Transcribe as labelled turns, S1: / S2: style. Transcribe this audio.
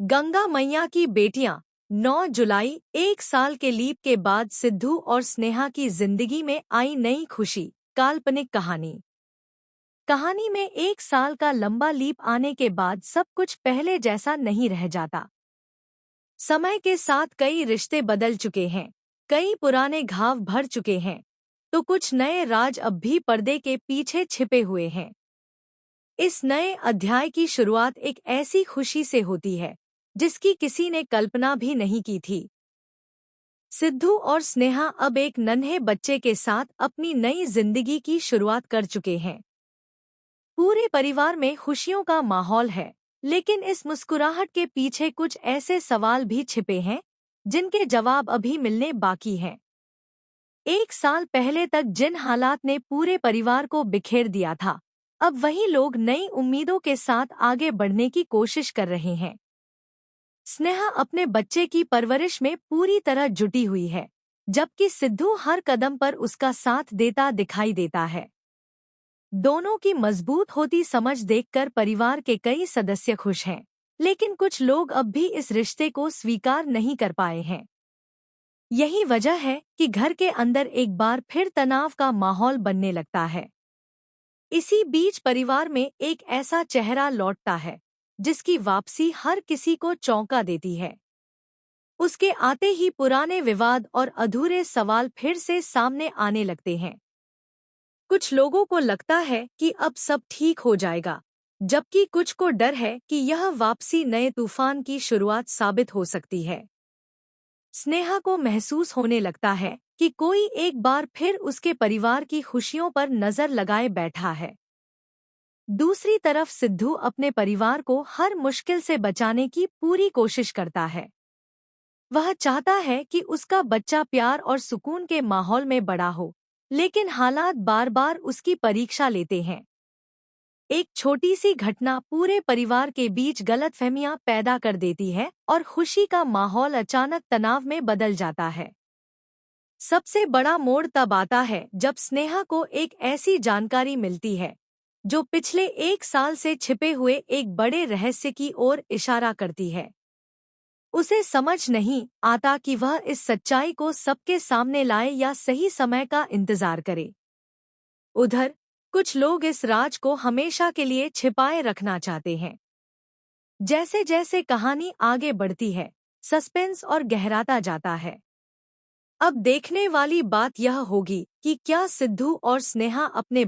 S1: गंगा मैया की बेटियां 9 जुलाई। एक साल के लीप के बाद सिद्धू और स्नेहा की जिंदगी में आई नई खुशी। काल्पनिक कहानी में एक साल का लंबा लीप आने के बाद सब कुछ पहले जैसा नहीं रह जाता। समय के साथ कई रिश्ते बदल चुके हैं, कई पुराने घाव भर चुके हैं, तो कुछ नए राज अब भी पर्दे के पीछे छिपे हुए हैं। इस नए अध्याय की शुरुआत एक ऐसी खुशी से होती है जिसकी किसी ने कल्पना भी नहीं की थी। सिद्धू और स्नेहा अब एक नन्हे बच्चे के साथ अपनी नई जिंदगी की शुरुआत कर चुके हैं। पूरे परिवार में खुशियों का माहौल है, लेकिन इस मुस्कुराहट के पीछे कुछ ऐसे सवाल भी छिपे हैं जिनके जवाब अभी मिलने बाकी हैं। एक साल पहले तक जिन हालात ने पूरे परिवार को बिखेर दिया था, अब वही लोग नई उम्मीदों के साथ आगे बढ़ने की कोशिश कर रहे हैं। स्नेहा अपने बच्चे की परवरिश में पूरी तरह जुटी हुई है, जबकि सिद्धू हर कदम पर उसका साथ देता दिखाई देता है। दोनों की मजबूत होती समझ देखकर परिवार के कई सदस्य खुश हैं, लेकिन कुछ लोग अब भी इस रिश्ते को स्वीकार नहीं कर पाए हैं। यही वजह है कि घर के अंदर एक बार फिर तनाव का माहौल बनने लगता है। इसी बीच परिवार में एक ऐसा चेहरा लौटता है जिसकी वापसी हर किसी को चौंका देती है। उसके आते ही पुराने विवाद और अधूरे सवाल फिर से सामने आने लगते हैं। कुछ लोगों को लगता है कि अब सब ठीक हो जाएगा, जबकि कुछ को डर है कि यह वापसी नए तूफान की शुरुआत साबित हो सकती है। स्नेहा को महसूस होने लगता है कि कोई एक बार फिर उसके परिवार की खुशियों पर नजर लगाए बैठा है। दूसरी तरफ सिद्धू अपने परिवार को हर मुश्किल से बचाने की पूरी कोशिश करता है। वह चाहता है कि उसका बच्चा प्यार और सुकून के माहौल में बड़ा हो, लेकिन हालात बार बार उसकी परीक्षा लेते हैं। एक छोटी सी घटना पूरे परिवार के बीच गलतफहमियां पैदा कर देती है और खुशी का माहौल अचानक तनाव में बदल जाता है। सबसे बड़ा मोड़ तब आता है जब स्नेहा को एक ऐसी जानकारी मिलती है जो पिछले एक साल से छिपे हुए एक बड़े रहस्य की ओर इशारा करती है। उसे समझ नहीं आता कि वह इस सच्चाई को सबके सामने लाए या सही समय का इंतजार करे। उधर कुछ लोग इस राज को हमेशा के लिए छिपाए रखना चाहते हैं। जैसे जैसे कहानी आगे बढ़ती है, सस्पेंस और गहराता जाता है। अब देखने वाली बात यह होगी कि क्या सिद्धू और स्नेहा अपने